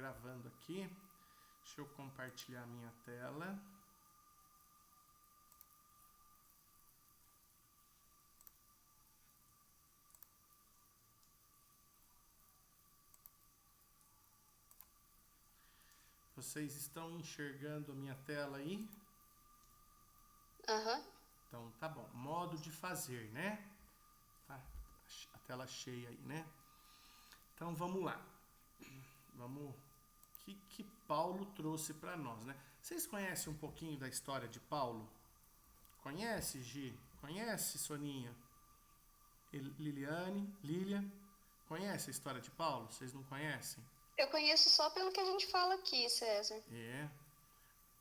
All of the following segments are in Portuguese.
gravando aqui. Deixa eu compartilhar minha tela. Vocês estão enxergando a minha tela aí? Aham. Então tá bom. Modo de fazer, né? Tá a tela cheia aí, né? Então vamos lá. Vamos. O que Paulo trouxe para nós, né? Vocês conhecem um pouquinho da história de Paulo? Conhece, Gi? Conhece, Soninha? Liliane? Lília? Conhece a história de Paulo? Vocês não conhecem? Eu conheço só pelo que a gente fala aqui, César. É.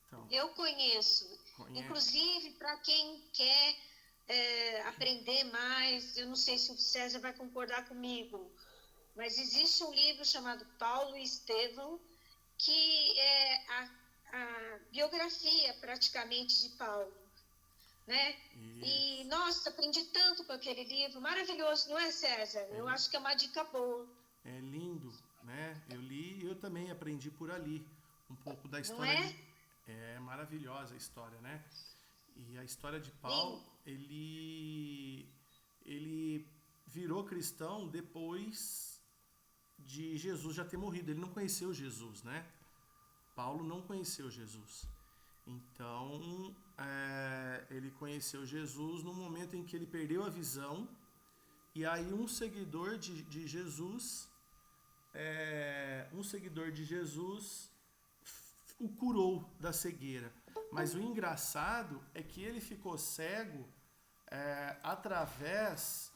Então, Eu conheço. conhece. Inclusive, para quem quer aprender mais, eu não sei se o César vai concordar comigo, mas existe um livro chamado Paulo e Estevão, que é a biografia praticamente de Paulo, né? E, nossa, aprendi tanto com aquele livro, maravilhoso, não é, César? Eu acho que é uma dica boa. É lindo, né? Eu li e eu também aprendi por ali um pouco da história. Não é? É maravilhosa a história, né? E a história de Paulo, ele virou cristão depois de Jesus já ter morrido. Ele não conheceu Jesus, né? Paulo não conheceu Jesus. Então, ele conheceu Jesus no momento em que ele perdeu a visão. E aí um seguidor de Jesus, o curou da cegueira. Mas o engraçado é que ele ficou cego através...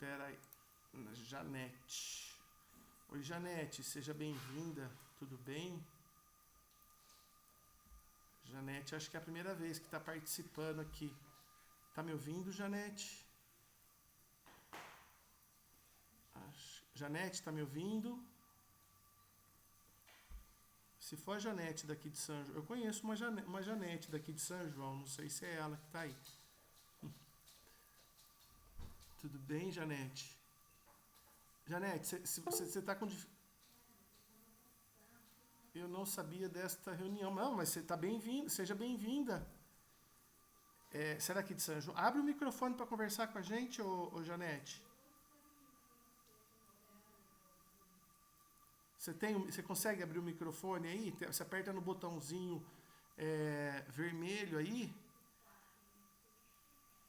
Peraí, Janete. Oi, Janete, seja bem-vinda, tudo bem? Janete, acho que é a primeira vez que está participando aqui. Tá me ouvindo, Janete? Janete, tá me ouvindo? Se for a Janete daqui de São João... Eu conheço uma Janete daqui de São João, não sei se é ela que tá aí. Tudo bem, Janete? Janete, você tá com... Eu não sabia desta reunião. Não, mas você tá bem-vinda, seja bem-vinda. Você é daqui de São João? Abre o microfone para conversar com a gente, ô Janete. Você consegue abrir o microfone aí? Você aperta no botãozinho vermelho aí.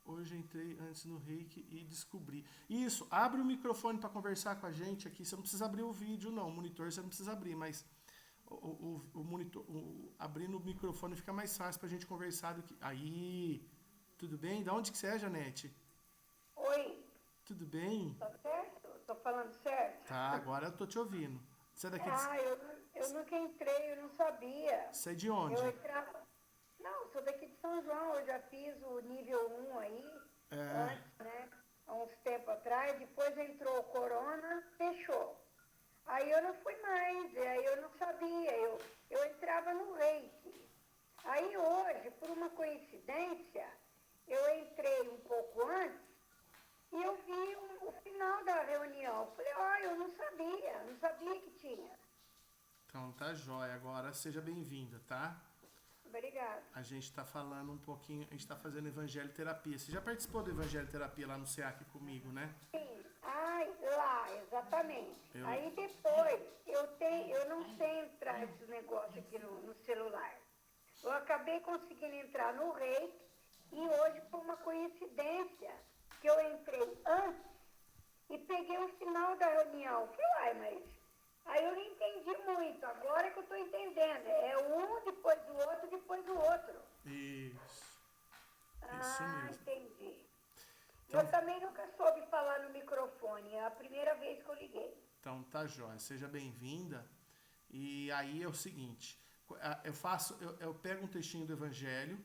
Hoje entrei antes no Reiki e descobri. Isso, abre o microfone para conversar com a gente aqui. Você não precisa abrir o vídeo, não. O monitor você não precisa abrir, mas o monitor, abrindo o microfone fica mais fácil para a gente conversar do que. Aí, tudo bem? Da onde que você é, Janete? Oi. Tudo bem? Tá certo? Tô falando certo? Tá, agora eu tô te ouvindo. Você é daqui eu nunca entrei, eu não sabia. Você é de onde? Eu entrava... Não, sou daqui de São João, eu já fiz o nível 1 aí, antes, né? Há uns tempos atrás, depois entrou o corona, fechou. Aí eu não fui mais, aí eu não sabia, eu entrava no Reiki. Aí hoje, por uma coincidência, eu entrei um pouco antes e eu vi o final da reunião. Eu falei, eu não sabia que tinha. Então tá jóia, agora seja bem-vinda, tá? Obrigada. A gente está falando um pouquinho, a gente está fazendo Evangelho Terapia. Você já participou do Evangelho Terapia lá no SEAC comigo, né? Sim, lá, exatamente. Aí depois, eu não sei entrar esses negócios aqui no celular. Eu acabei conseguindo entrar no Reiki e hoje, por uma coincidência, que eu entrei antes e peguei o final da reunião. Falei, mas... Aí eu não entendi muito, agora que eu estou entendendo. É um, depois do outro, depois do outro. Isso mesmo. Entendi. Então, eu também nunca soube falar no microfone, é a primeira vez que eu liguei. Então tá jóia, seja bem-vinda. E aí é o seguinte, eu pego um textinho do Evangelho,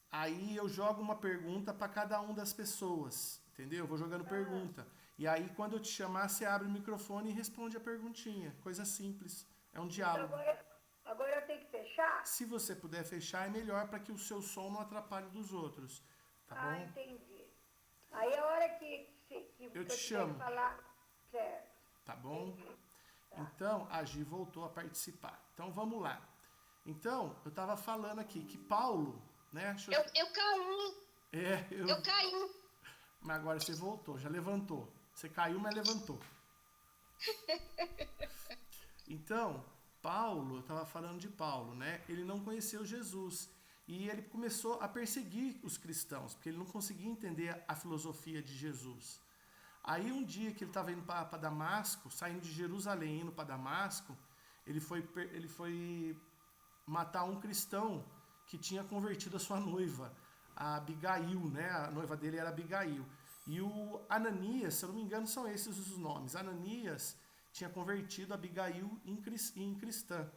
aí eu jogo uma pergunta para cada uma das pessoas, entendeu? Eu vou jogando pergunta. E aí quando eu te chamar, você abre o microfone e responde a perguntinha. Coisa simples, é um diálogo. Agora eu tenho que fechar? Se você puder fechar, é melhor para que o seu som não atrapalhe dos outros. Tá bom? Entendi. Aí a hora que eu te chamo. Falar, certo. Tá bom? Então, a Gi voltou a participar. Então, vamos lá. Então, eu estava falando aqui que Paulo, né? Eu caí. Eu caí. Mas agora você voltou, já levantou. Você caiu, mas levantou. Então, Paulo, eu estava falando de Paulo, né? Ele não conheceu Jesus. E ele começou a perseguir os cristãos, porque ele não conseguia entender a filosofia de Jesus. Aí um dia que ele estava indo para Damasco, saindo de Jerusalém, indo para Damasco, ele foi matar um cristão que tinha convertido a sua noiva, a Abigail, né? A noiva dele era Abigail. E o Ananias, se eu não me engano, são esses os nomes. Ananias tinha convertido Abigail em cristã.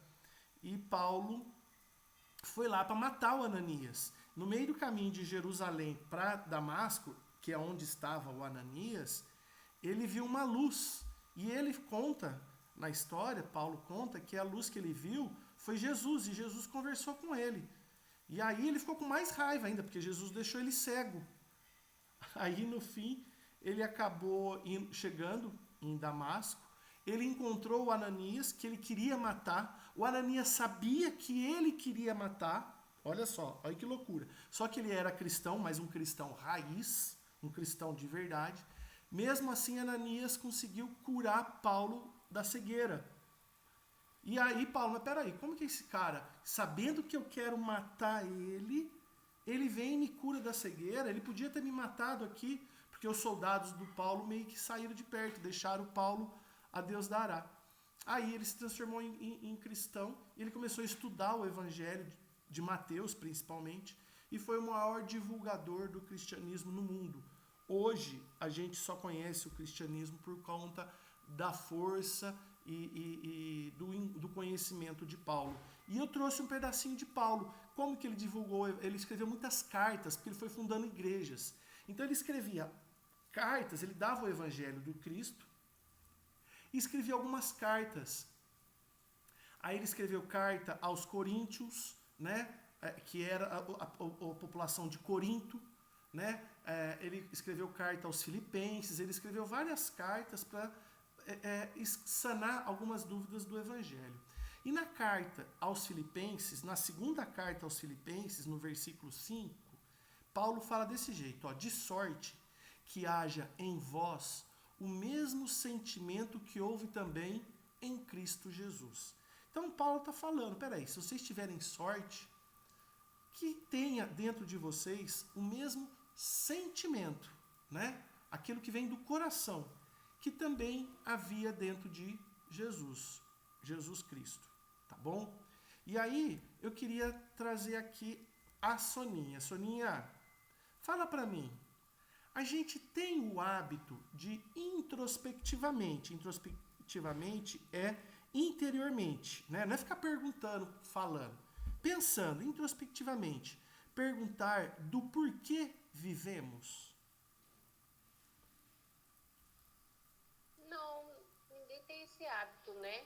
E Paulo foi lá para matar o Ananias. No meio do caminho de Jerusalém para Damasco, que é onde estava o Ananias, ele viu uma luz. E ele conta, na história, Paulo conta que a luz que ele viu foi Jesus, e Jesus conversou com ele. E aí ele ficou com mais raiva ainda, porque Jesus deixou ele cego. Aí, no fim, ele acabou chegando em Damasco. Ele encontrou o Ananias, que ele queria matar. O Ananias sabia que ele queria matar. Olha só, olha que loucura. Só que ele era cristão, mas um cristão raiz, um cristão de verdade. Mesmo assim, Ananias conseguiu curar Paulo da cegueira. E aí, Paulo, mas peraí, como que esse cara, sabendo que eu quero matar ele vem e me cura da cegueira? Ele podia ter me matado aqui, porque os soldados do Paulo meio que saíram de perto, deixaram o Paulo a Deus dará. Aí ele se transformou em cristão, e ele começou a estudar o evangelho de Mateus, principalmente, e foi o maior divulgador do cristianismo no mundo. Hoje, a gente só conhece o cristianismo por conta da força e do conhecimento de Paulo. E eu trouxe um pedacinho de Paulo. Como que ele divulgou? Ele escreveu muitas cartas, porque ele foi fundando igrejas. Então ele escrevia cartas, ele dava o evangelho do Cristo, e escrevia algumas cartas. Aí ele escreveu carta aos coríntios, né? Que era a população de Corinto, né? Ele escreveu carta aos filipenses, ele escreveu várias cartas para sanar algumas dúvidas do evangelho. E na carta aos filipenses, na segunda carta aos filipenses, no versículo 5, Paulo fala desse jeito, ó, de sorte que haja em vós o mesmo sentimento que houve também em Cristo Jesus. Então Paulo está falando, peraí, se vocês tiverem sorte, que tenha dentro de vocês o mesmo sentimento, né? Aquilo que vem do coração, que também havia dentro de Jesus Cristo, tá bom? E aí, eu queria trazer aqui a Soninha. Soninha, fala para mim, a gente tem o hábito de introspectivamente é interiormente, né? Não é ficar perguntando, falando, pensando introspectivamente, perguntar do porquê vivemos. Não, ninguém tem esse hábito, né?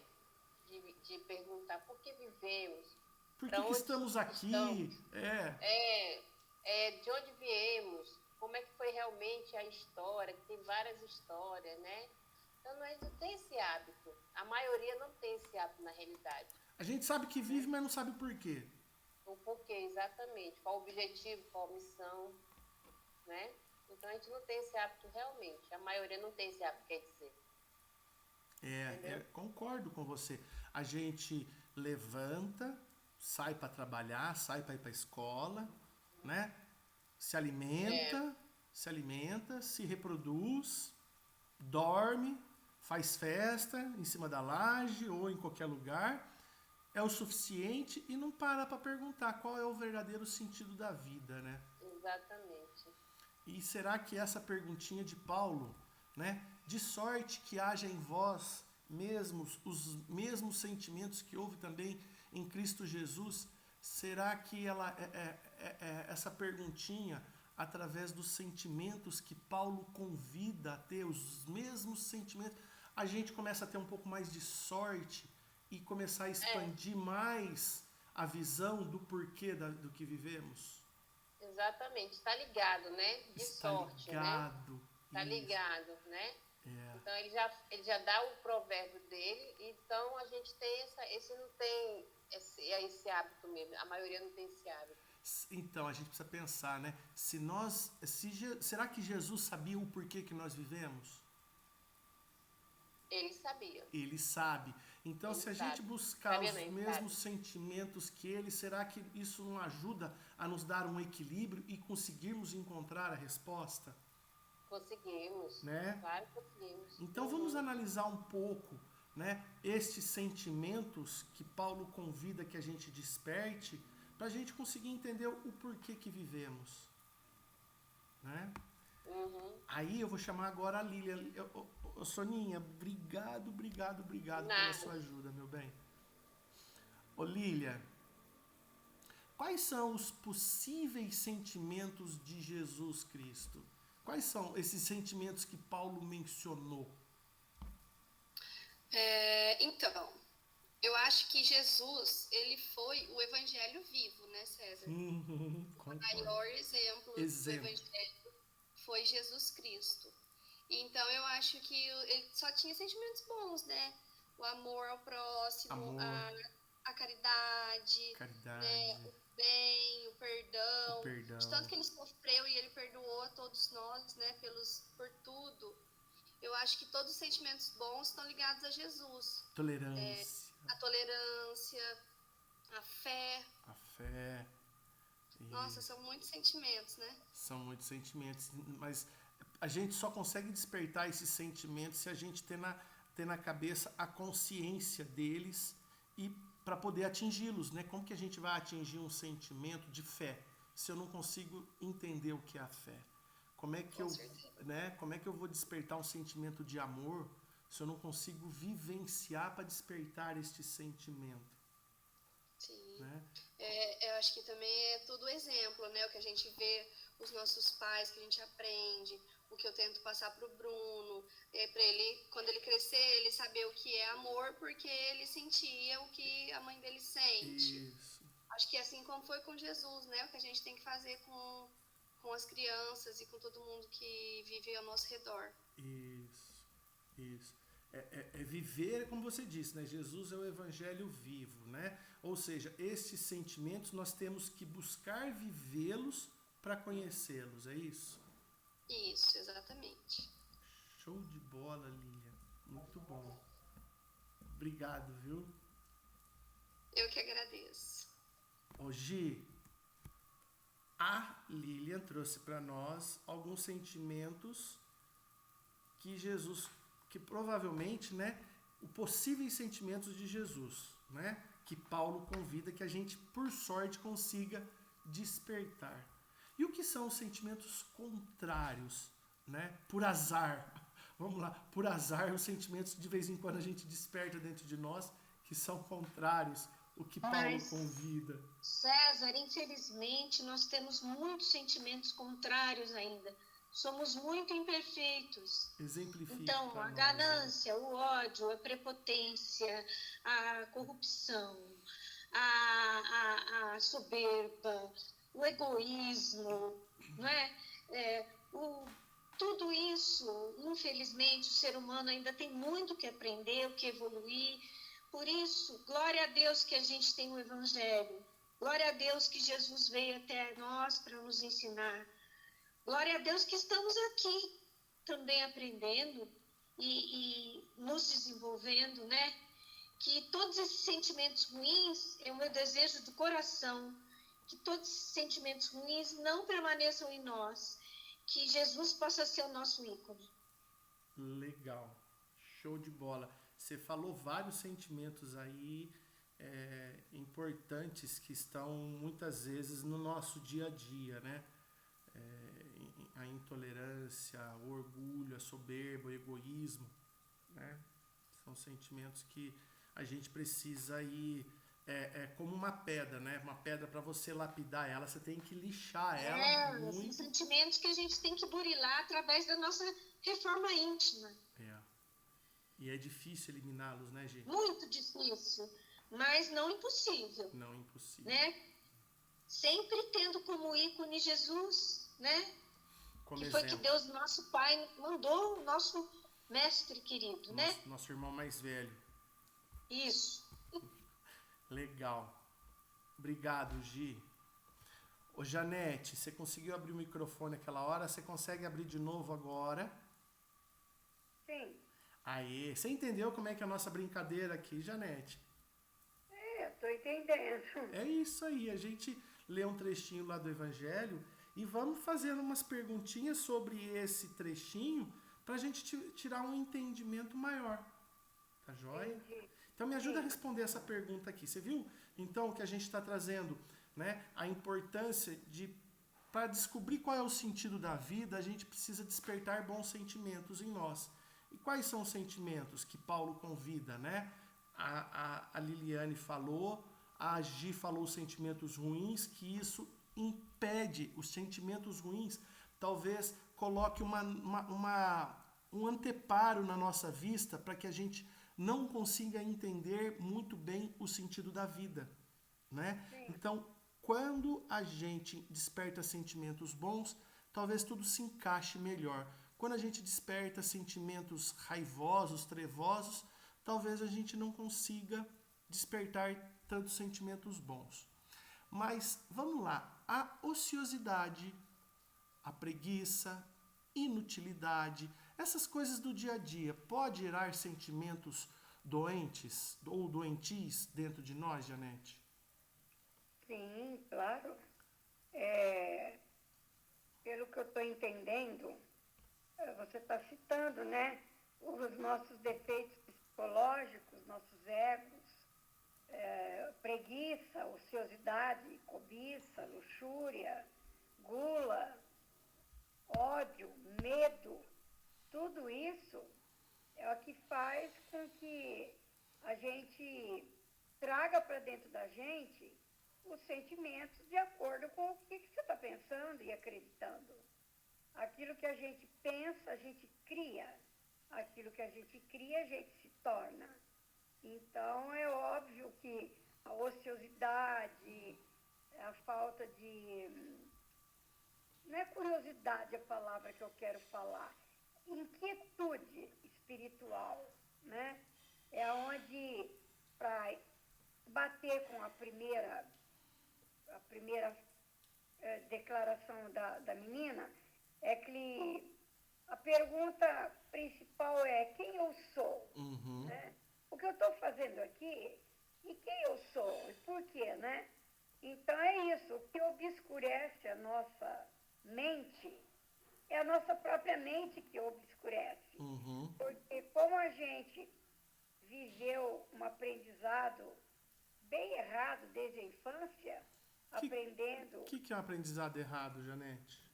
De perguntar por que vivemos. Por que estamos aqui? De onde viemos? Como é que foi realmente a história? Que tem várias histórias, né? Então, não tem esse hábito. A maioria não tem esse hábito na realidade. A gente sabe que vive, mas não sabe o porquê. O porquê, exatamente. Qual o objetivo, qual a missão, né? Então, a gente não tem esse hábito realmente. A maioria não tem esse hábito, quer dizer. Concordo com você. A gente levanta, sai para trabalhar, sai para ir para a escola, né? Se alimenta, se reproduz, dorme, faz festa em cima da laje ou em qualquer lugar. É o suficiente e não para perguntar qual é o verdadeiro sentido da vida, né? Exatamente. E será que essa perguntinha de Paulo, né? De sorte que haja em vós os mesmos sentimentos que houve também em Cristo Jesus, será que essa perguntinha, através dos sentimentos que Paulo convida a ter, os mesmos sentimentos, a gente começa a ter um pouco mais de sorte e começar a expandir mais a visão do porquê do que vivemos? Exatamente, está ligado, né? De sorte, ligado, né? Está ligado, né? Então ele já dá o provérbio dele, então a gente tem esse hábito mesmo, a maioria não tem esse hábito. Então, a gente precisa pensar, né? Será que Jesus sabia o porquê que nós vivemos? Ele sabia. Ele sabe. Então, se a gente buscar os mesmos sentimentos que ele, será que isso não ajuda a nos dar um equilíbrio e conseguirmos encontrar a resposta? Conseguimos. Né? Claro que conseguimos. Então, vamos analisar um pouco, né, estes sentimentos que Paulo convida que a gente desperte, para a gente conseguir entender o porquê que vivemos. Né? Aí eu vou chamar agora a Lília. Soninha, obrigado pela sua ajuda, meu bem. Ô Lília, quais são os possíveis sentimentos de Jesus Cristo? Quais são esses sentimentos que Paulo mencionou? Então, eu acho que Jesus, ele foi o evangelho vivo, né, César? O maior exemplo do evangelho foi Jesus Cristo. Então, eu acho que ele só tinha sentimentos bons, né? O amor ao próximo, a caridade, né? O bem, o perdão. De tanto que ele sofreu e ele perdoou a todos nós, né? Por tudo. Eu acho que todos os sentimentos bons estão ligados a Jesus. A tolerância, a fé. Nossa, são muitos sentimentos, né? São muitos sentimentos, mas a gente só consegue despertar esses sentimentos se a gente ter na cabeça a consciência deles e para poder atingi-los, né? Como que a gente vai atingir um sentimento de fé se eu não consigo entender o que é a fé? Como é que eu vou despertar um sentimento de amor se eu não consigo vivenciar para despertar este sentimento? Sim. Né? Eu acho que também é tudo exemplo, né? O que a gente vê, os nossos pais, que a gente aprende, o que eu tento passar pro Bruno, para ele, quando ele crescer, ele saber o que é amor, porque ele sentia o que a mãe dele sente. Isso. Acho que assim como foi com Jesus, né? O que a gente tem que fazer com as crianças e com todo mundo que vive ao nosso redor. Isso. É viver, como você disse, né? Jesus é o evangelho vivo, né? Ou seja, esses sentimentos nós temos que buscar vivê-los para conhecê-los, é isso? Isso, exatamente. Show de bola, Lília. Muito bom. Obrigado, viu? Eu que agradeço. Gi, a Lília trouxe para nós alguns sentimentos que provavelmente, né, os possíveis sentimentos de Jesus, né, que Paulo convida que a gente, por sorte, consiga despertar. E o que são os sentimentos contrários, né, por azar? Vamos lá, por azar, os sentimentos de vez em quando a gente desperta dentro de nós, que são contrários, o que Paulo convida. César, infelizmente, nós temos muitos sentimentos contrários ainda. Somos muito imperfeitos. Exemplifica. Então, a ganância, o ódio, a prepotência, a corrupção, a soberba, o egoísmo, não é? Tudo isso, infelizmente, o ser humano ainda tem muito que aprender, o que evoluir. Por isso, glória a Deus que a gente tem o Evangelho. Glória a Deus que Jesus veio até nós para nos ensinar. Glória a Deus que estamos aqui também aprendendo e nos desenvolvendo, né? Que todos esses sentimentos ruins, é o meu desejo do coração, que todos esses sentimentos ruins não permaneçam em nós, que Jesus possa ser o nosso ícone. Legal, show de bola. Você falou vários sentimentos aí importantes que estão muitas vezes no nosso dia a dia, né? A intolerância, o orgulho, a soberba, o egoísmo, né? São sentimentos que a gente precisa ir como uma pedra, né? Uma pedra, para você lapidar ela, você tem que lixar ela muito. São sentimentos que a gente tem que burilar através da nossa reforma íntima. E é difícil eliminá-los, né, gente? Muito difícil, mas não impossível. Não impossível. Né? Sempre tendo como ícone Jesus, né? Que foi que Deus, nosso Pai, mandou o nosso mestre querido, né? Nosso irmão mais velho. Isso. Legal. Obrigado, Gi. Ô, Janete, você conseguiu abrir o microfone aquela hora? Você consegue abrir de novo agora? Sim. Aê, você entendeu como é que é a nossa brincadeira aqui, Janete? Estou entendendo. É isso aí, a gente lê um trechinho lá do Evangelho e vamos fazendo umas perguntinhas sobre esse trechinho para a gente tirar um entendimento maior. Tá joia? Entendi. Então me ajuda a responder essa pergunta aqui. Você viu, então, que a gente está trazendo, né, a importância de, para descobrir qual é o sentido da vida, a gente precisa despertar bons sentimentos em nós. E quais são os sentimentos que Paulo convida, né? A Liliane falou, a Gi falou os sentimentos ruins, que isso impede os sentimentos ruins, talvez coloque um anteparo na nossa vista para que a gente não consiga entender muito bem o sentido da vida, né? Então, quando a gente desperta sentimentos bons, talvez tudo se encaixe melhor. Quando a gente desperta sentimentos raivosos, trevosos, talvez a gente não consiga despertar tantos sentimentos bons. Mas, vamos lá, a ociosidade, a preguiça, inutilidade, essas coisas do dia a dia, pode gerar sentimentos doentes ou doentis dentro de nós, Janete? Sim, claro. Pelo que eu estou entendendo, você está citando, né, os nossos defeitos psicológicos, nossos egos, preguiça, ociosidade, cobiça, luxúria, gula, ódio, medo, tudo isso é o que faz com que a gente traga para dentro da gente os sentimentos de acordo com o que você está pensando e acreditando. Aquilo que a gente pensa, a gente cria. Aquilo que a gente cria, a gente se torna. Então, é óbvio que a ociosidade, a falta de... Não é curiosidade a palavra que eu quero falar. Inquietude espiritual, né? É onde, para bater com a primeira declaração da menina, é que a pergunta principal é quem eu sou, né? O que eu estou fazendo aqui e quem eu sou e por quê, né? Então é isso, o que obscurece a nossa mente é a nossa própria mente que obscurece. Porque como a gente viveu um aprendizado bem errado desde a infância, aprendendo... O que é um aprendizado errado, Janete?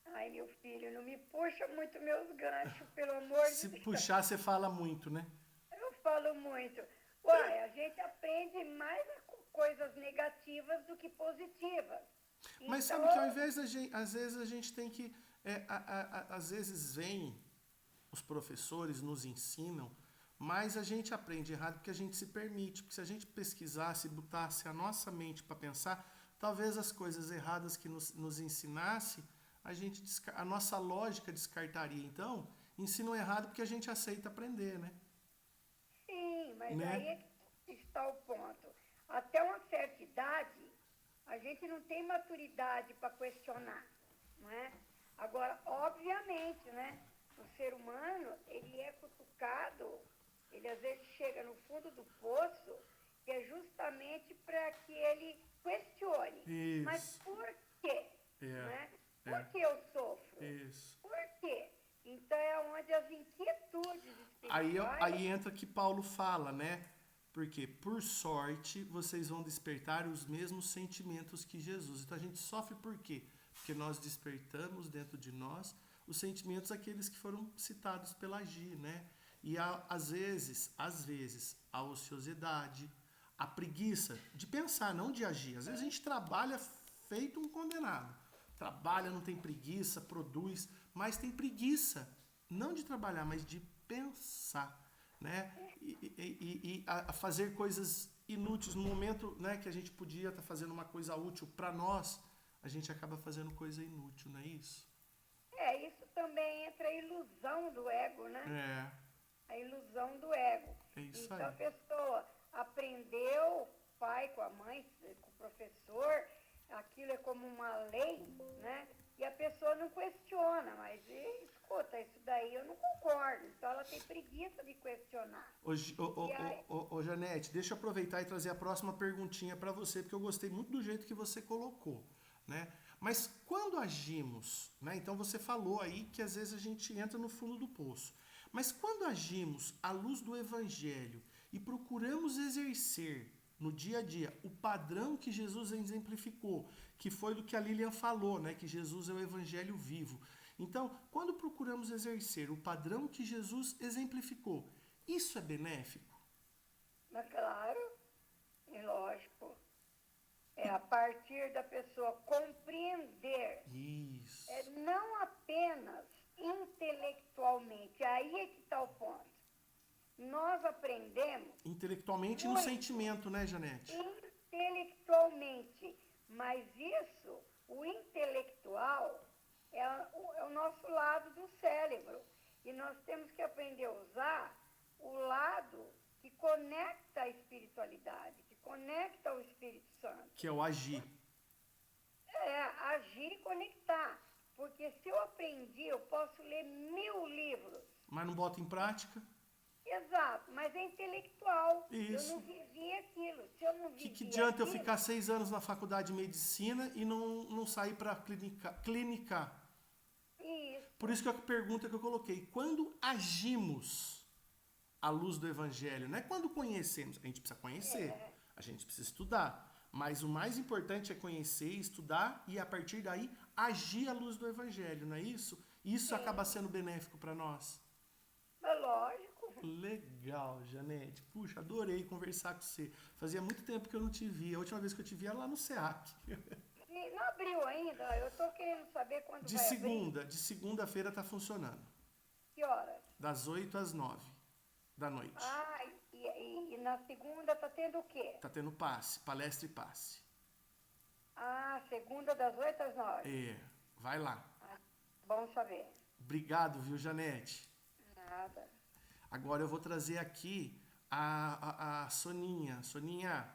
Ai, meu filho, não me puxa muito meus ganchos, pelo amor de Deus. Se puxar, você fala muito, né? Eu falo muito. Uai, a gente aprende mais coisas negativas do que positivas. Mas então, sabe que ao invés da gente, às vezes a gente tem que... às vezes vem, os professores nos ensinam, mas a gente aprende errado porque a gente se permite. Porque se a gente pesquisasse, botasse a nossa mente para pensar, talvez as coisas erradas que nos ensinasse, a nossa lógica descartaria. Então, ensinam errado porque a gente aceita aprender, né? Sim, mas né? Aí é que está o ponto. Até uma certa idade, a gente não tem maturidade para questionar, não é? Agora, obviamente, né? O ser humano, ele é cutucado, ele às vezes chega no fundo do poço, que é justamente para que ele questione. Isso. Mas por quê? Né? Por que eu sofro? Isso. Por quê? Então é onde as inquietudes espirituais... Aí entra que Paulo fala, né? Porque, por sorte, vocês vão despertar os mesmos sentimentos que Jesus. Então a gente sofre por quê? Porque nós despertamos dentro de nós os sentimentos aqueles que foram citados pela Gi, né? E às vezes, a ociosidade, a preguiça de pensar, não de agir. Às vezes a gente trabalha feito um condenado. Trabalha, não tem preguiça, produz, mas tem preguiça, não de trabalhar, mas de pensar, né? E a fazer coisas inúteis no momento, né, que a gente podia estar fazendo uma coisa útil para nós, a gente acaba fazendo coisa inútil, não é isso? Isso também entra a ilusão do ego, né? A ilusão do ego. É isso então aí. A pessoa aprendeu, o pai com a mãe, com o professor, aquilo é como uma lei, né? E a pessoa não questiona, mas escuta, isso daí eu não concordo. Então ela tem preguiça de questionar. Ô, Janete, deixa eu aproveitar e trazer a próxima perguntinha para você, porque eu gostei muito do jeito que você colocou, né? Mas quando agimos, né? Então você falou aí que às vezes a gente entra no fundo do poço. Mas quando agimos à luz do Evangelho e procuramos exercer no dia a dia o padrão que Jesus exemplificou, que foi do que a Lilian falou, né? Que Jesus é o Evangelho vivo. Então, quando procuramos exercer o padrão que Jesus exemplificou, isso é benéfico? Mas claro, é lógico. É a partir da pessoa compreender. Isso. Não apenas intelectualmente. Aí é que está o ponto. Nós aprendemos... Intelectualmente e no sentimento, né, Janete? Intelectualmente. Mas isso, o intelectual, é o nosso lado do cérebro. E nós temos que aprender a usar o lado que conecta a espiritualidade, que conecta o Espírito Santo. Que é o agir. Agir e conectar. Porque se eu aprendi, eu posso ler 1000 livros. Mas não bota em prática? Exato, mas é intelectual. Isso. Eu não vivi aquilo. Se eu não vivi que adianta aquilo, eu ficar 6 anos na faculdade de medicina e não sair para clinicar? Isso. Por isso que a pergunta que eu coloquei, quando agimos à luz do Evangelho, não é quando conhecemos, a gente precisa conhecer, a gente precisa estudar, mas o mais importante é conhecer, estudar e a partir daí agir à luz do Evangelho, não é isso? Isso acaba sendo benéfico para nós. É lógico. Legal, Janete. Puxa, adorei conversar com você. Fazia muito tempo que eu não te via. A última vez que eu te vi era lá no SEAC. E não abriu ainda? Eu tô querendo saber quando vai abrir. De segunda-feira tá funcionando. Que horas? Das 8 às 9 da noite. E na segunda tá tendo o quê? Tá tendo passe, palestra e passe. Segunda das 8 às 9. Vai lá. Bom saber. Obrigado, viu, Janete? Nada. Agora eu vou trazer aqui a Soninha. Soninha,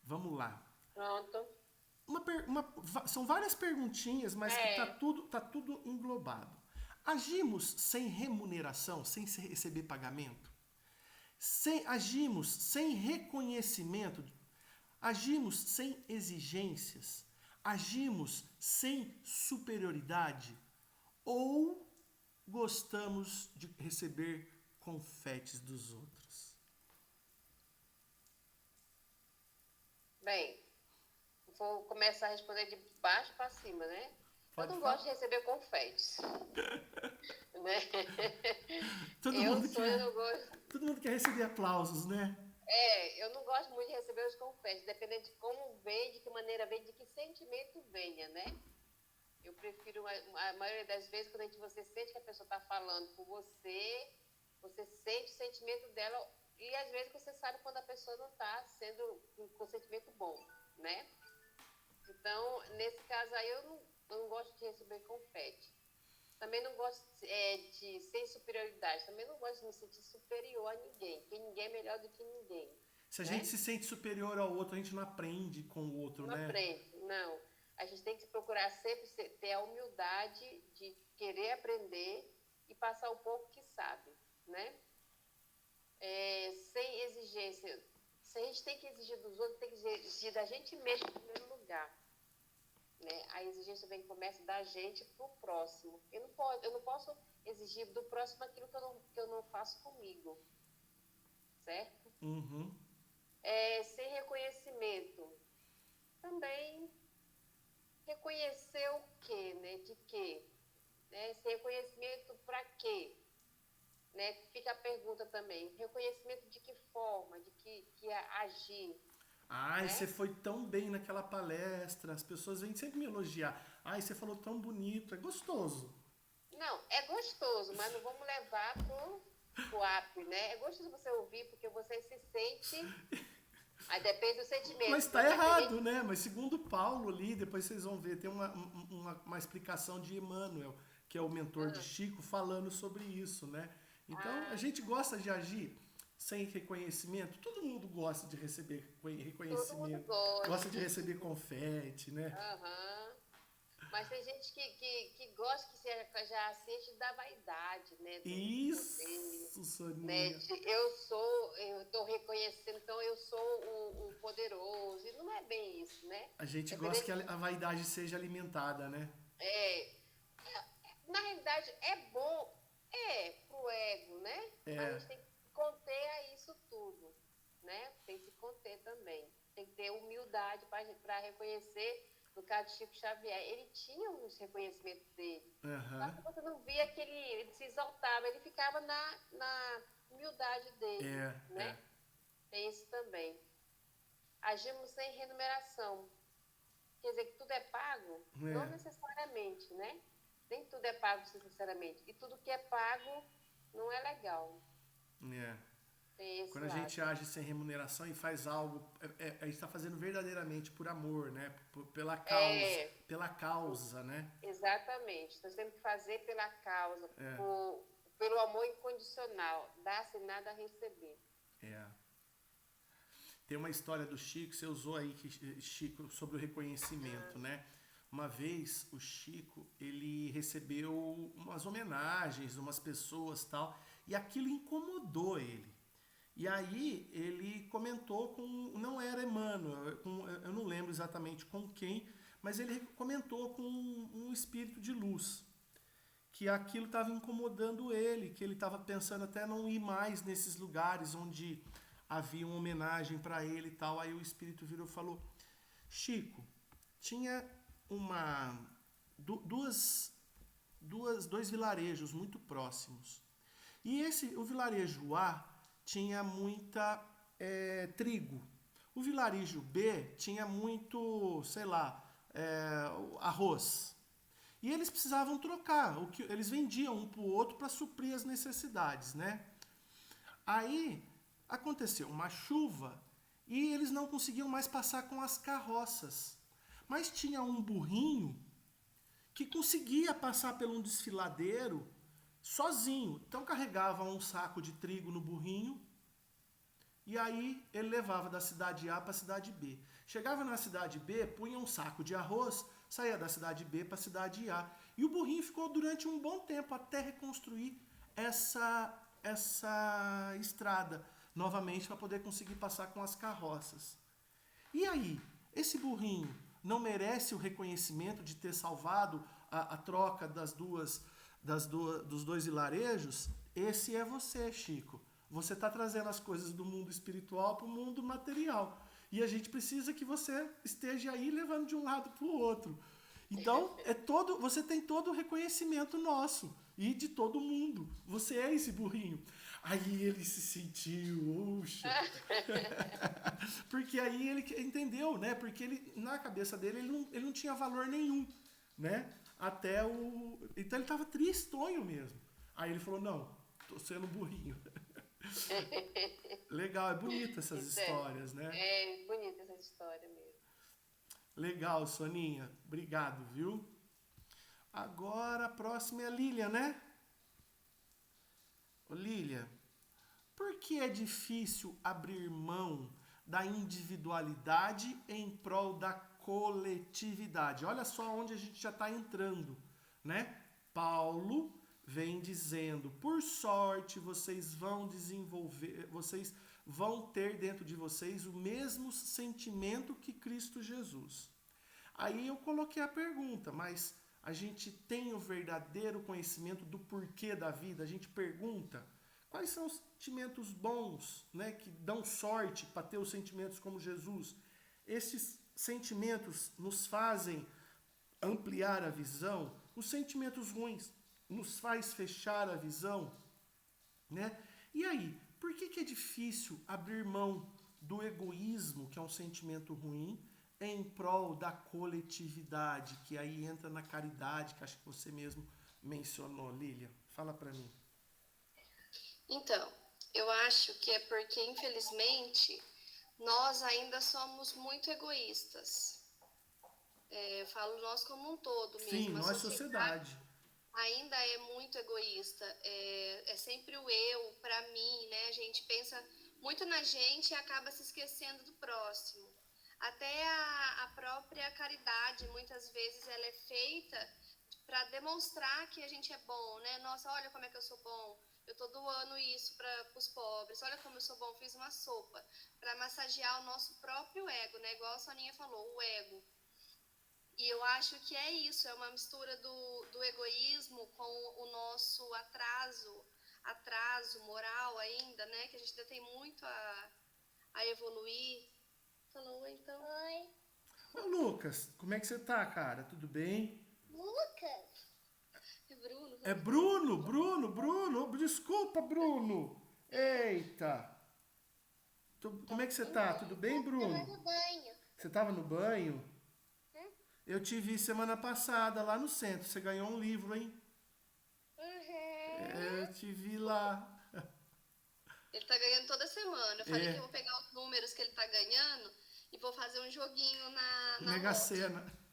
vamos lá. Pronto. São várias perguntinhas, mas que tá tudo englobado. Agimos sem remuneração, sem receber pagamento? Agimos sem reconhecimento? Agimos sem exigências? Agimos sem superioridade? Ou gostamos de receber confetes dos outros? Bem, vou começar a responder de baixo para cima, né? Pode eu não falar. gosto de receber confetes. Né? Todo mundo quer receber aplausos, né? Eu não gosto muito de receber os confetes, dependendo de como vem, de que maneira vem, de que sentimento venha, né? Eu prefiro, a maioria das vezes, quando você sente que a pessoa está falando por você, você sente o sentimento dela e às vezes você sabe quando a pessoa não está sendo com sentimento bom, né? Então, nesse caso aí, eu não gosto de receber confete. Também não gosto de ser superioridade, também não gosto de me sentir superior a ninguém, porque ninguém é melhor do que ninguém. Se a gente se sente superior ao outro, a gente não aprende com o outro, né? Não aprende, não. A gente tem que procurar sempre ter a humildade de querer aprender e passar o pouco que sabe, né? Sem exigência. Se a gente tem que exigir dos outros, tem que exigir da gente mesmo em primeiro lugar. Né? A exigência começa da gente para o próximo. Eu não posso exigir do próximo aquilo que eu não faço comigo. Certo? Uhum. Sem reconhecimento. Também reconhecer o quê? Né? De quê? Né? Sem reconhecimento para quê? Né? Fica a pergunta também. Reconhecimento de que forma? De que agir? Ai, você foi tão bem naquela palestra. As pessoas vêm sempre me elogiar. Ai, você falou tão bonito. É gostoso. Não, é gostoso, mas não vamos levar pro app, né? É gostoso você ouvir, porque você se sente Aí depende do sentimento. Mas está errado, né? Mas segundo Paulo ali, depois vocês vão ver, tem uma explicação de Emmanuel, que é o mentor de Chico, falando sobre isso, né? Então, a gente gosta de agir sem reconhecimento. Todo mundo gosta de receber reconhecimento. Todo mundo gosta de receber confete, né? Mas tem gente que gosta que já assiste da vaidade, né? Isso, Soninha. Né? Eu estou reconhecendo, então eu sou o poderoso. E não é bem isso, né? A gente gosta que a vaidade seja alimentada, né? Na realidade, é bom, pro ego, né? Mas a gente tem que conter a isso tudo, né? Tem que se conter também. Tem que ter humildade para reconhecer. No caso de Chico Xavier, ele tinha os reconhecimentos dele. Só que você não via que ele se exaltava, ele ficava na humildade dele, né? Tem isso também. Agimos sem remuneração. Quer dizer que tudo é pago? Não necessariamente, né? Nem tudo é pago necessariamente. E tudo que é pago não é legal. Quando a gente age sem remuneração e faz algo, a gente está fazendo verdadeiramente por amor, né? Pela causa, pela causa, né? Exatamente. Nós temos que fazer pela causa, pelo amor incondicional. Dar sem nada a receber. Tem uma história do Chico, você usou aí, Chico, sobre o reconhecimento, né? Uma vez o Chico, ele recebeu umas homenagens de umas pessoas e tal, e aquilo incomodou ele. E aí ele comentou não era Emmanuel, eu não lembro exatamente com quem, mas ele comentou com um espírito de luz, que aquilo estava incomodando ele, que ele estava pensando até não ir mais nesses lugares onde havia uma homenagem para ele e tal. Aí o espírito virou e falou: Chico, tinha dois vilarejos muito próximos. E o vilarejo A tinha muita trigo. O vilarejo B tinha muito, arroz. E eles precisavam trocar. Eles vendiam um para o outro para suprir as necessidades, né? Aí aconteceu uma chuva e eles não conseguiam mais passar com as carroças. Mas tinha um burrinho que conseguia passar por um desfiladeiro sozinho. Então carregava um saco de trigo no burrinho e aí ele levava da cidade A para a cidade B. Chegava na cidade B, punha um saco de arroz, saía da cidade B para a cidade A. E o burrinho ficou durante um bom tempo até reconstruir essa estrada novamente para poder conseguir passar com as carroças. E aí, esse burrinho não merece o reconhecimento de ter salvado a troca dos dois vilarejos? Esse é você, Chico. Você está trazendo as coisas do mundo espiritual para o mundo material. E a gente precisa que você esteja aí levando de um lado para o outro. Então, você tem todo o reconhecimento nosso e de todo mundo. Você é esse burrinho. Aí ele se sentiu, porque aí ele entendeu, né? Porque na cabeça dele ele não tinha valor nenhum, né? Então ele estava tristonho mesmo. Aí ele falou: não, tô sendo burrinho. Legal, é bonita essas histórias, né? É bonita essa história mesmo. Legal, Soninha. Obrigado, viu? Agora a próxima é a Lília, né? Ô, Lília, por que é difícil abrir mão da individualidade em prol da coletividade? Olha só onde a gente já está entrando, né? Paulo vem dizendo: por sorte vocês vão desenvolver, vocês vão ter dentro de vocês o mesmo sentimento que Cristo Jesus. Aí eu coloquei a pergunta: mas a gente tem o verdadeiro conhecimento do porquê da vida? A gente pergunta quais são os sentimentos bons, né, que dão sorte para ter os sentimentos como Jesus. Esses sentimentos nos fazem ampliar a visão. Os sentimentos ruins nos faz fechar a visão, né? E aí, por que é difícil abrir mão do egoísmo, que é um sentimento ruim, em prol da coletividade, que aí entra na caridade, que acho que você mesmo mencionou, Lília? Fala para mim. Então, eu acho que é porque, infelizmente, nós ainda somos muito egoístas. Eu falo nós como um todo mesmo. Sim, nós, sociedade. Ainda é muito egoísta. É sempre o eu, para mim, né? A gente pensa muito na gente e acaba se esquecendo do próximo. Até a própria caridade, muitas vezes, ela é feita para demonstrar que a gente é bom, né? Nossa, olha como é que eu sou bom. Eu tô doando isso para os pobres. Olha como eu sou bom, fiz uma sopa. Para massagear o nosso próprio ego, né? Igual a Soninha falou, o ego. E eu acho que é isso, é uma mistura do egoísmo com o nosso atraso moral ainda, né? Que a gente ainda tem muito a evoluir. Falou, então. Oi. Ô, Lucas, como é que você tá, cara? Tudo bem? Lucas. É Bruno. É Bruno. Desculpa, Bruno. Eita. Como é que você tá? Tudo bem, Bruno? Eu tava no banho. Você tava no banho? Eu te vi semana passada lá no centro. Você ganhou um livro, hein? Eu te vi lá. Ele tá ganhando toda semana. Eu falei que eu vou pegar os números que ele tá ganhando e vou fazer um joguinho na Mega loja. Sena.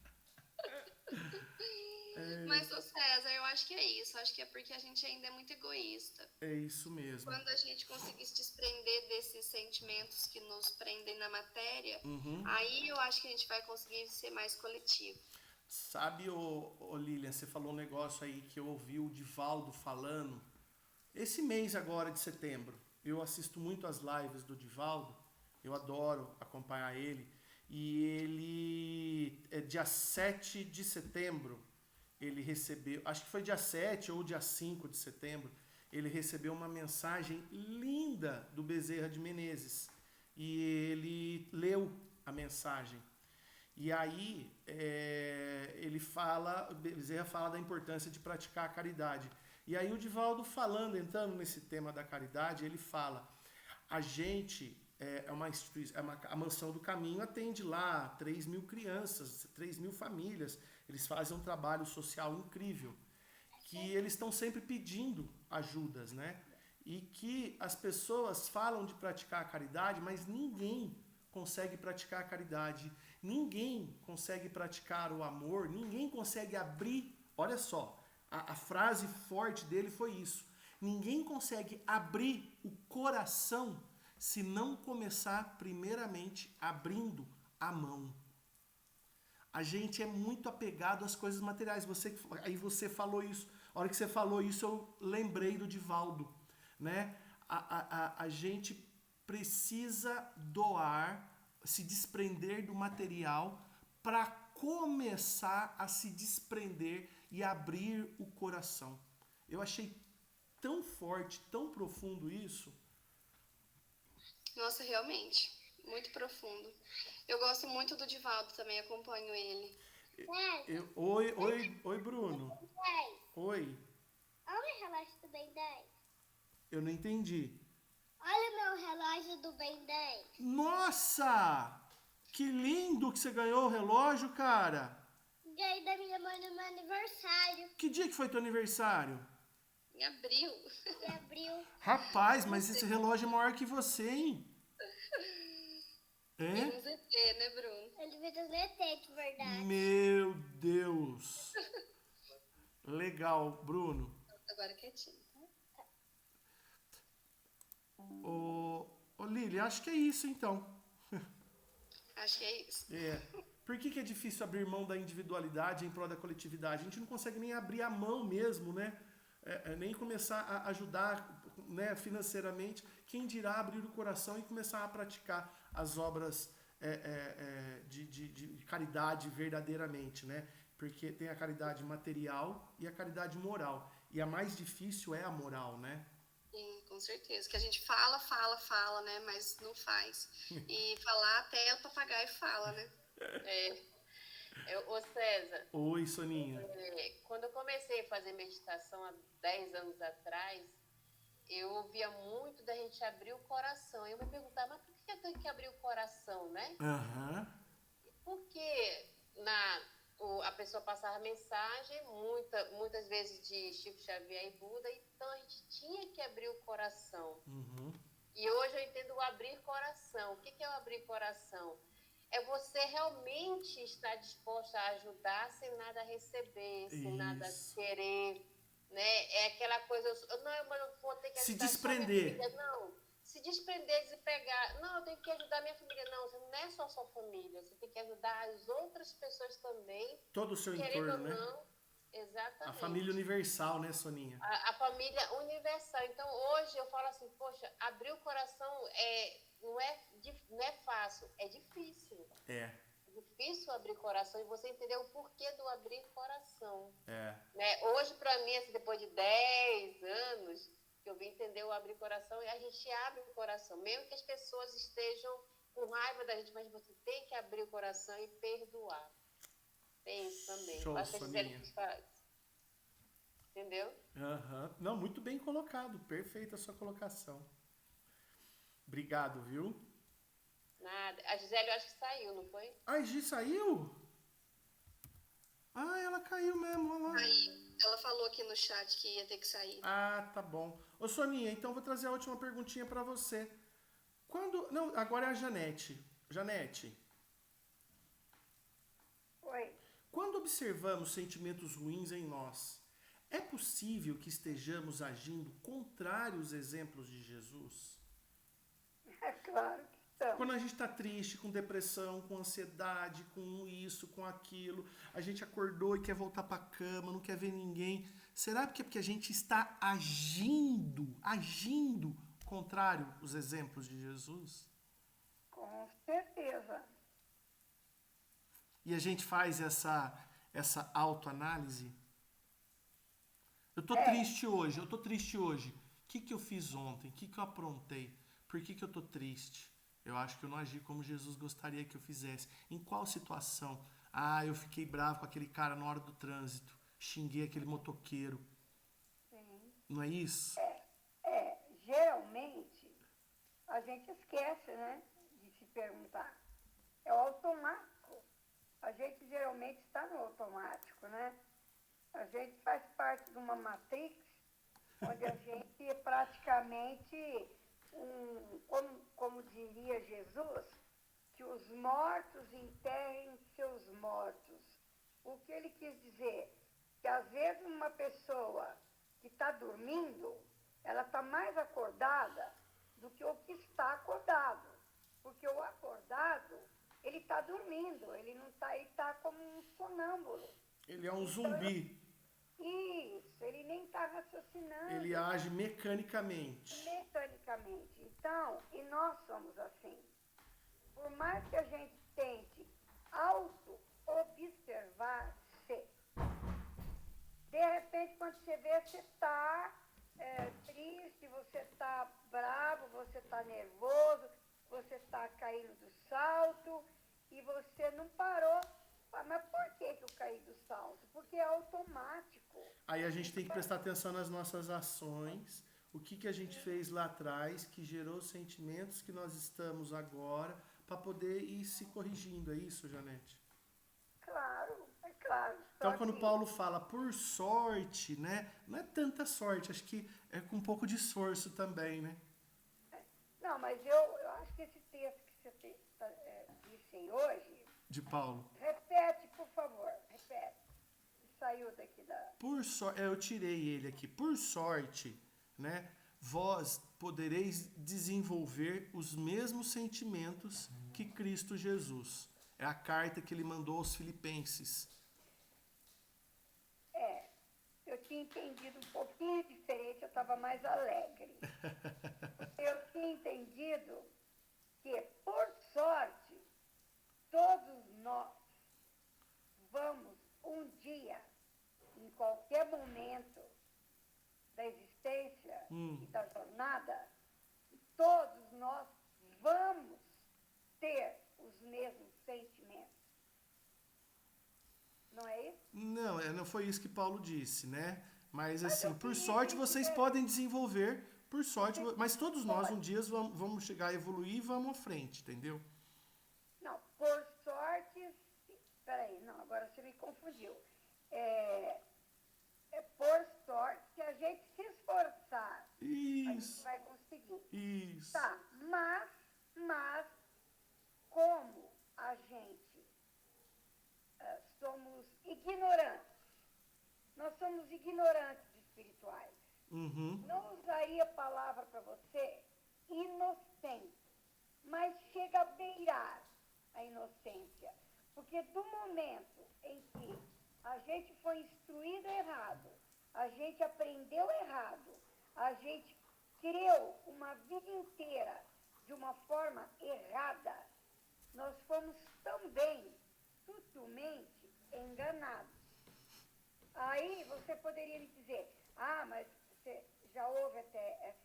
Mas, ô César, eu acho que é isso. Acho que é porque a gente ainda é muito egoísta. É isso mesmo. Quando a gente conseguir se desprender desses sentimentos que nos prendem na matéria, aí eu acho que a gente vai conseguir ser mais coletivo. Sabe, ô Lilian, você falou um negócio aí que eu ouvi o Divaldo falando. Esse mês agora de setembro, eu assisto muito as lives do Divaldo. Eu adoro acompanhar ele. E ele, dia 7 de setembro, ele recebeu, acho que foi dia 7 ou dia 5 de setembro, ele recebeu uma mensagem linda do Bezerra de Menezes. E ele leu a mensagem. E aí, Bezerra fala da importância de praticar a caridade. E aí o Divaldo falando, entrando nesse tema da caridade, ele fala, a gente, a Mansão do Caminho atende lá 3.000 crianças, 3.000 famílias, eles fazem um trabalho social incrível, que eles estão sempre pedindo ajudas, né? E que as pessoas falam de praticar a caridade, mas ninguém consegue praticar a caridade, ninguém consegue praticar o amor, ninguém consegue abrir, olha só, a frase forte dele foi isso, ninguém consegue abrir o coração se não começar primeiramente abrindo a mão. A gente é muito apegado às coisas materiais. Aí você falou isso. A hora que você falou isso, eu lembrei do Divaldo, né? A gente precisa doar, se desprender do material para começar a se desprender e abrir o coração. Eu achei tão forte, tão profundo isso. Nossa, realmente, muito profundo. Eu gosto muito do Divaldo também, acompanho ele. Oi, Bruno. Oi. Olha o relógio do Ben 10. Eu não entendi. Olha o meu relógio do Ben 10. Nossa! Que lindo que você ganhou o relógio, cara. Ganhei da minha mãe no meu aniversário. Que dia que foi teu aniversário? Em abril. Em abril. Rapaz, mas esse relógio é maior que você, hein? Tem um ZT, né, Bruno? Ele fez um ZT, de verdade. Meu Deus. Legal, Bruno. Agora quietinho. Ô Lili, acho que é isso então. Acho que é isso. Por que é difícil abrir mão da individualidade em prol da coletividade? A gente não consegue nem abrir a mão mesmo, né? Nem começar a ajudar, né, financeiramente. Quem dirá abrir o coração e começar a praticar as obras de caridade verdadeiramente, né? Porque tem a caridade material e a caridade moral. E a mais difícil é a moral, né? Sim, com certeza. Que a gente fala, né? Mas não faz. E falar até o papagaio fala, né? Ô César. Oi, Soninha. Quando eu comecei a fazer meditação há 10 anos atrás, eu ouvia muito da gente abrir o coração. Eu me perguntava, mas por que eu tenho que abrir o coração, né? Porque a pessoa passava mensagem, muitas vezes de Chico Xavier e Buda, então a gente tinha que abrir o coração. E hoje eu entendo o abrir coração. O que é o abrir coração? É você realmente estar disposta a ajudar sem nada receber, sem nada querer, né? É aquela coisa, não, eu vou ter que ajudar se desprender. Só minha família. Não, se desprender, desapegar. Não, eu tenho que ajudar minha família. Não, você não é só a sua família, você tem que ajudar as outras pessoas também. Todo o seu entorno, né? Não, exatamente. A família universal, né, Soninha? A família universal. Então, hoje eu falo assim, poxa, abrir o coração não é fácil, é difícil. É difícil abrir coração e você entender o porquê do abrir coração. Né? Hoje, para mim, assim, depois de 10 anos, que eu vim entender o abrir coração, e a gente abre o coração, mesmo que as pessoas estejam com raiva da gente, mas você tem que abrir o coração e perdoar. Tem isso também. Show, Soninha. Entendeu? Não, muito bem colocado. Perfeita a sua colocação. Obrigado, viu? Nada. A Gisele, eu acho que saiu, não foi? A Gi saiu? Ah, ela caiu mesmo, olha lá. Aí, ela falou aqui no chat que ia ter que sair. Ah, tá bom. Ô, Soninha, então vou trazer a última perguntinha pra você. Não, agora é a Janete. Janete. Oi. Quando observamos sentimentos ruins em nós, é possível que estejamos agindo contrário aos exemplos de Jesus? É claro que estamos. Quando a gente está triste, com depressão, com ansiedade, com isso, com aquilo, a gente acordou e quer voltar para a cama, não quer ver ninguém. Será que é porque a gente está agindo contrário aos exemplos de Jesus? Com certeza. E a gente faz essa autoanálise? Eu tô triste hoje. O que eu fiz ontem? O que eu aprontei? Por que eu tô triste? Eu acho que eu não agi como Jesus gostaria que eu fizesse. Em qual situação? Ah, eu fiquei bravo com aquele cara na hora do trânsito. Xinguei aquele motoqueiro. Sim. Não é isso? Geralmente, a gente esquece, né, de se perguntar. É o automático. A gente geralmente está no automático, né? A gente faz parte de uma matrix onde a gente é praticamente, como diria Jesus, que os mortos enterrem seus mortos. O que ele quis dizer? Que às vezes uma pessoa que está dormindo, ela está mais acordada do que o que está acordado. Porque o acordado, ele está dormindo, ele não está, ele está como um sonâmbulo. Ele é um zumbi. Isso, ele nem está raciocinando. Ele age mecanicamente. Então, e nós somos assim. Por mais que a gente tente auto-observar-se, de repente, quando você vê, você está triste, você está bravo, você está nervoso, você está caindo do salto e você não parou. Mas por que eu caí do salto? Porque é automático. Aí a gente tem que prestar atenção nas nossas ações, o que a gente fez lá atrás, que gerou os sentimentos que nós estamos agora, para poder ir se corrigindo. É isso, Janete? Claro, é claro. Então, quando Paulo fala por sorte, né? Não é tanta sorte, acho que é com um pouco de esforço também, né? Não, mas eu acho que esse texto que você disse aí hoje... De Paulo. Repete, por favor, repete. Saiu daqui da... Por sorte, eu tirei ele aqui. Por sorte, né? Vós podereis desenvolver os mesmos sentimentos que Cristo Jesus. É a carta que ele mandou aos Filipenses. Eu tinha entendido um pouquinho diferente, eu estava mais alegre. Eu tinha entendido que, por sorte, todos nós vamos um dia, em qualquer momento da existência e da jornada, todos nós vamos ter os mesmos sentimentos. Não é isso? Não foi isso que Paulo disse, né? Mas assim, por sorte vocês podem desenvolver, por sorte, mas todos nós um dia vamos chegar a evoluir e vamos à frente, entendeu? Não, por sorte, peraí, não, agora você me confundiu. É por sorte que a gente se esforçar, isso. a gente vai conseguir. Isso. Tá, mas como a gente somos ignorantes, nós somos ignorantes espirituais. Não usaria a palavra para você inocente, mas chega a beirar a inocência. Porque do momento em que a gente foi instruído errado, a gente aprendeu errado, a gente criou uma vida inteira de uma forma errada, nós fomos também sutilmente enganados. Aí você poderia me dizer, mas você já houve até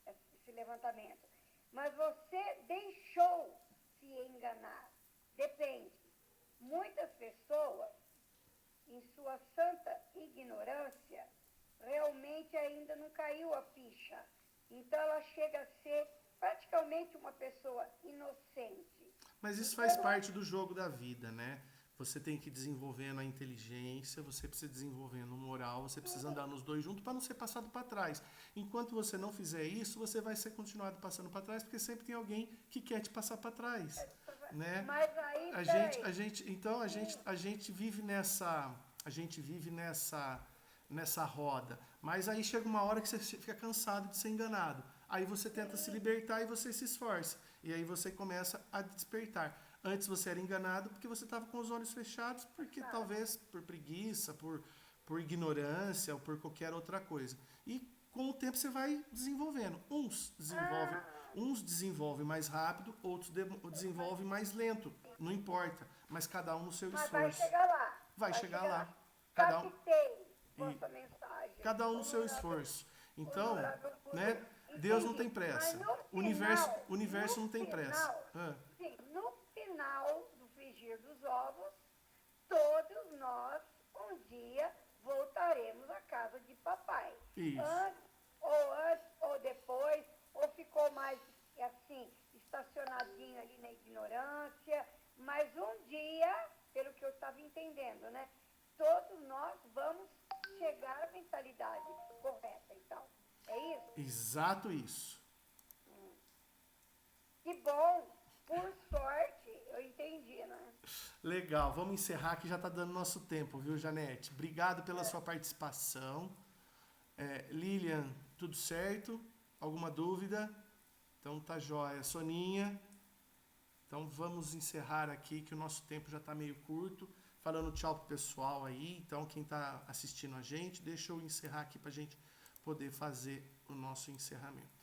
esse levantamento, mas você deixou se enganar. Depende. Muitas pessoas, em sua santa ignorância, realmente ainda não caiu a ficha. Então ela chega a ser praticamente uma pessoa inocente. Mas isso faz parte do jogo da vida, né? Você tem que ir desenvolvendo a inteligência, você precisa desenvolvendo o moral, você precisa andar nos dois juntos para não ser passado para trás. Enquanto você não fizer isso, você vai ser continuado passando para trás, porque sempre tem alguém que quer te passar para trás, né? Mas aí a gente vive nessa roda. Mas aí chega uma hora que você fica cansado de ser enganado. Aí você tenta se libertar e você se esforça. E aí você começa a despertar. Antes você era enganado porque você estava com os olhos fechados, porque talvez por preguiça, por ignorância ou por qualquer outra coisa. E com o tempo você vai desenvolvendo. Uns desenvolvem mais rápido, outros desenvolvem mais lento. Não importa, mas cada um no seu esforço. Vai chegar lá. Vai chegar lá. Captei vossa mensagem. Cada um no seu esforço. Então, né? Deus não tem pressa. O universo não tem pressa. Sim, no final do frigir dos ovos, todos nós um dia voltaremos à casa de papai. Isso. Antes, ou depois, ou ficou mais assim, estacionadinho ali na ignorância, mas um dia, pelo que eu estava entendendo, né? Todos nós vamos chegar à mentalidade correta, então. É isso? Exato isso. Que bom, por sorte, eu entendi, né? Legal, vamos encerrar que já está dando nosso tempo, viu, Janete? Obrigado pela sua participação. Lilian, tudo certo? Alguma dúvida? Então tá jóia. Soninha, então vamos encerrar aqui que o nosso tempo já está meio curto. Falando tchau pro pessoal aí. Então quem está assistindo a gente, deixa eu encerrar aqui para a gente poder fazer o nosso encerramento.